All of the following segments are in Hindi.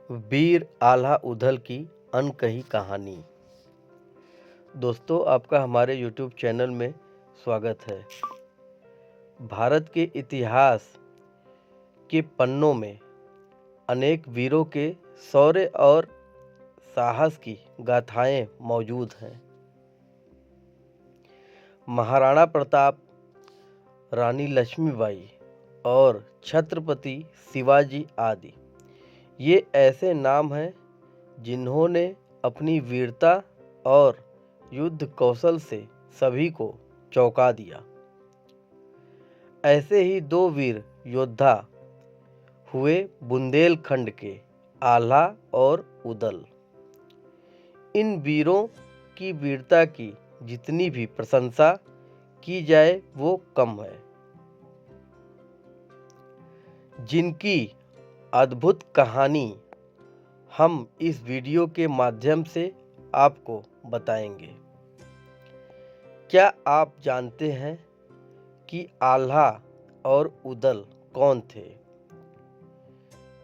वीर आल्हा उदल की अनकही कहानी। दोस्तों, आपका हमारे YouTube चैनल में स्वागत है। भारत के इतिहास के पन्नों में अनेक वीरों के शौर्य और साहस की गाथाएं मौजूद हैं। महाराणा प्रताप, रानी लक्ष्मीबाई और छत्रपति शिवाजी आदि ये ऐसे नाम हैं जिन्होंने अपनी वीरता और युद्ध कौशल से सभी को चौंका दिया। ऐसे ही दो वीर योद्धा हुए बुंदेलखंड के आल्हा और उदल। इन वीरों की वीरता की जितनी भी प्रशंसा की जाए वो कम है। जिनकी अद्भुत कहानी हम इस वीडियो के माध्यम से आपको बताएंगे। क्या आप जानते हैं कि आल्हा और उदल कौन थे?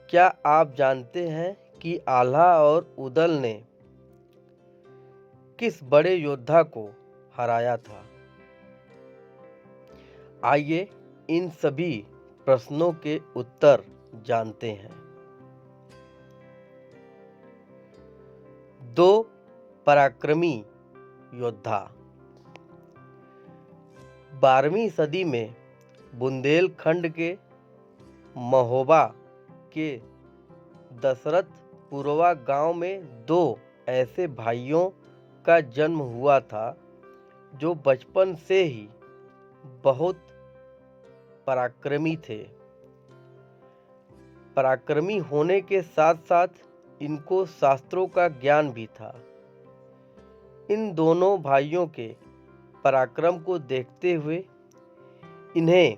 क्या आप जानते हैं कि आल्हा और उदल ने किस बड़े योद्धा को हराया था? आइए इन सभी प्रश्नों के उत्तर जानते हैं। दो पराक्रमी योद्धा। 12वीं सदी में बुंदेलखंड के महोबा के दशरथपुरवा गांव में दो ऐसे भाइयों का जन्म हुआ था जो बचपन से ही बहुत पराक्रमी थे। पराक्रमी होने के साथ साथ इनको शास्त्रों का ज्ञान भी था। इन दोनों भाइयों के पराक्रम को देखते हुए इन्हें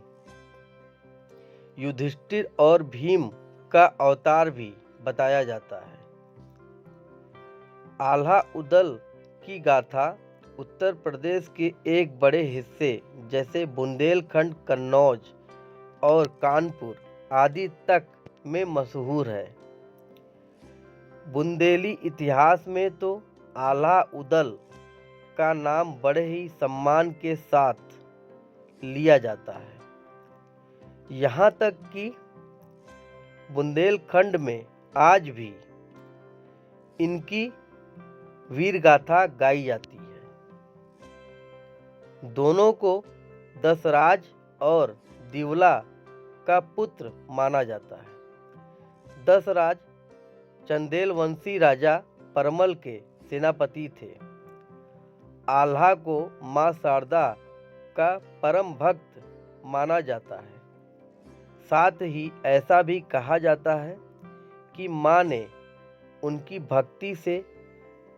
युधिष्ठिर और भीम का अवतार भी बताया जाता है। आल्हा उदल की गाथा उत्तर प्रदेश के एक बड़े हिस्से जैसे बुंदेलखंड, कन्नौज और कानपुर आदि तक में मशहूर है। बुंदेली इतिहास में तो आल्हा उदल का नाम बड़े ही सम्मान के साथ लिया जाता है। यहाँ तक कि बुंदेलखंड में आज भी इनकी वीरगाथा गाई जाती है। दोनों को दशराज और दिवला का पुत्र माना जाता है। दशराज चंदेलवंशी राजा परमल के सेनापति थे। आल्हा को मां शारदा का परम भक्त माना जाता है। साथ ही ऐसा भी कहा जाता है कि मां ने उनकी भक्ति से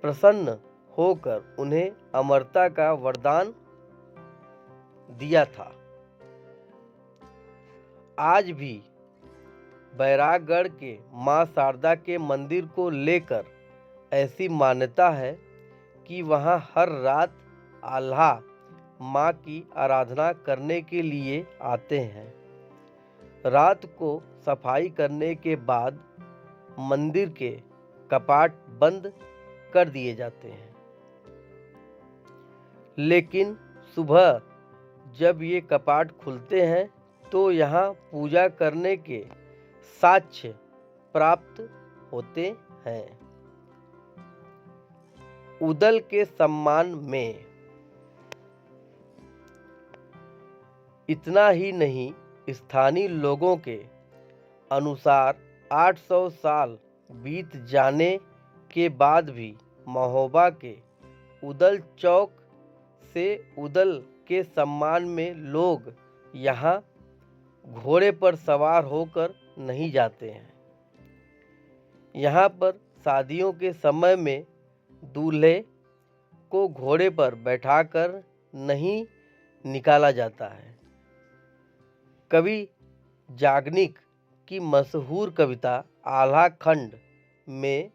प्रसन्न होकर उन्हें अमरता का वरदान दिया था। आज भी बैरागढ़ के मां शारदा के मंदिर को लेकर ऐसी मान्यता है कि वहां हर रात आल्हा मां की आराधना करने के लिए आते हैं। रात को सफाई करने के बाद मंदिर के कपाट बंद कर दिए जाते हैं। लेकिन सुबह जब ये कपाट खुलते हैं तो यहाँ पूजा करने के साक्ष्य प्राप्त होते हैं। उदल के सम्मान में इतना ही नहीं, स्थानीय लोगों के अनुसार 800 साल बीत जाने के बाद भी महोबा के उदल चौक से उदल के सम्मान में लोग यहाँ घोड़े पर सवार होकर नहीं जाते हैं। यहाँ पर शादियों के समय में दूल्हे को घोड़े पर बैठाकर नहीं निकाला जाता है। कवि याज्ञनिक की मशहूर कविता आल्हा खंड में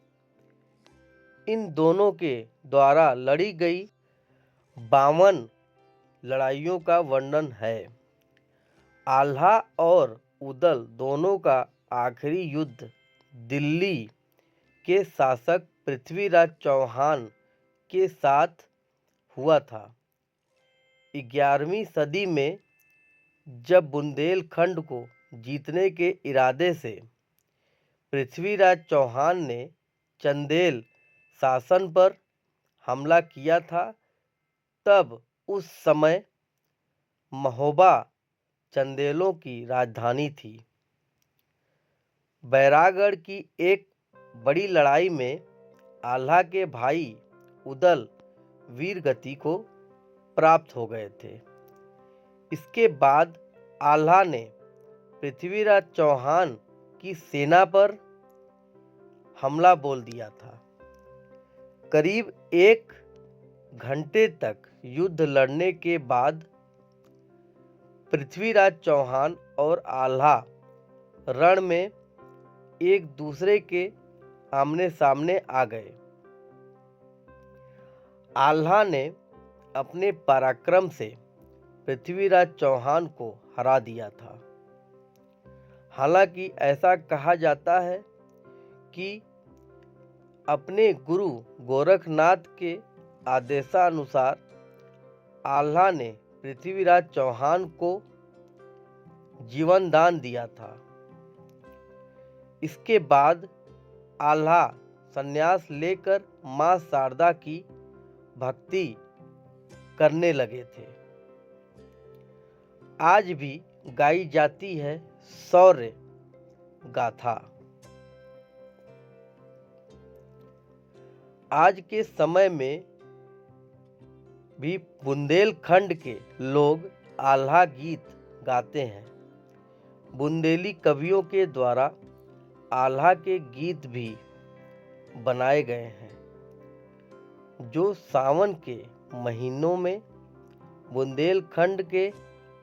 इन दोनों के द्वारा लड़ी गई 52 लड़ाइयों का वर्णन है। आल्हा और उदल दोनों का आखिरी युद्ध दिल्ली के शासक पृथ्वीराज चौहान के साथ हुआ था। 11वीं सदी में जब बुंदेलखंड को जीतने के इरादे से पृथ्वीराज चौहान ने चंदेल शासन पर हमला किया था, तब उस समय महोबा चंदेलों की राजधानी थी। बैरागढ़ की एक बड़ी लड़ाई में आल्हा के भाई उदल वीरगति को प्राप्त हो गए थे। इसके बाद आल्हा ने पृथ्वीराज चौहान की सेना पर हमला बोल दिया था। करीब 1 घंटे तक युद्ध लड़ने के बाद पृथ्वीराज चौहान और आल्हा रण में एक दूसरे के आमने सामने आ गए। आल्हा ने अपने पराक्रम से पृथ्वीराज चौहान को हरा दिया था। हालांकि ऐसा कहा जाता है कि अपने गुरु गोरखनाथ के आदेशानुसार आल्हा ने पृथ्वीराज चौहान को जीवन दान दिया था। इसके बाद आल्हा संन्यास लेकर मां शारदा की भक्ति करने लगे थे। आज भी गाई जाती है शौर्य गाथा। आज के समय में भी बुंदेलखंड के लोग आल्हा गीत गाते हैं। बुंदेली कवियों के द्वारा आल्हा के गीत भी बनाए गए हैं, जो सावन के महीनों में बुंदेलखंड के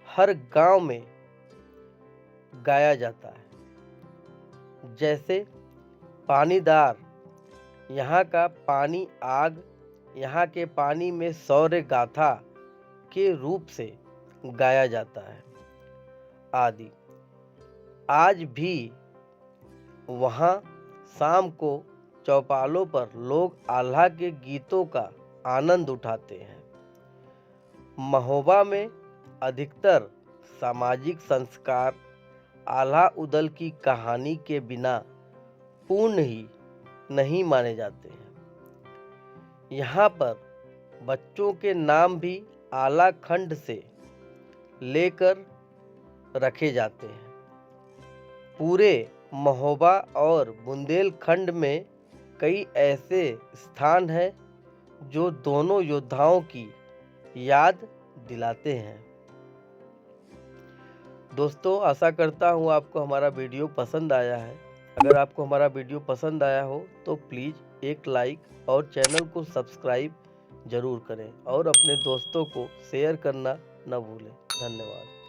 हर गांव में गाया जाता है। जैसे पानीदार, यहाँ का पानी आग, यहाँ के पानी में शौर्य गाथा के रूप से गाया जाता है आदि। आज भी वहाँ शाम को चौपालों पर लोग आल्हा के गीतों का आनंद उठाते हैं। महोबा में अधिकतर सामाजिक संस्कार आल्हा उदल की कहानी के बिना पूर्ण ही नहीं माने जाते हैं। यहाँ पर बच्चों के नाम भी आल्हा खंड से लेकर रखे जाते हैं। पूरे महोबा और बुंदेलखंड में कई ऐसे स्थान हैं जो दोनों योद्धाओं की याद दिलाते हैं। दोस्तों, आशा करता हूँ आपको हमारा वीडियो पसंद आया है। अगर आपको हमारा वीडियो पसंद आया हो तो प्लीज़ एक लाइक और चैनल को सब्सक्राइब ज़रूर करें और अपने दोस्तों को शेयर करना न भूलें। धन्यवाद।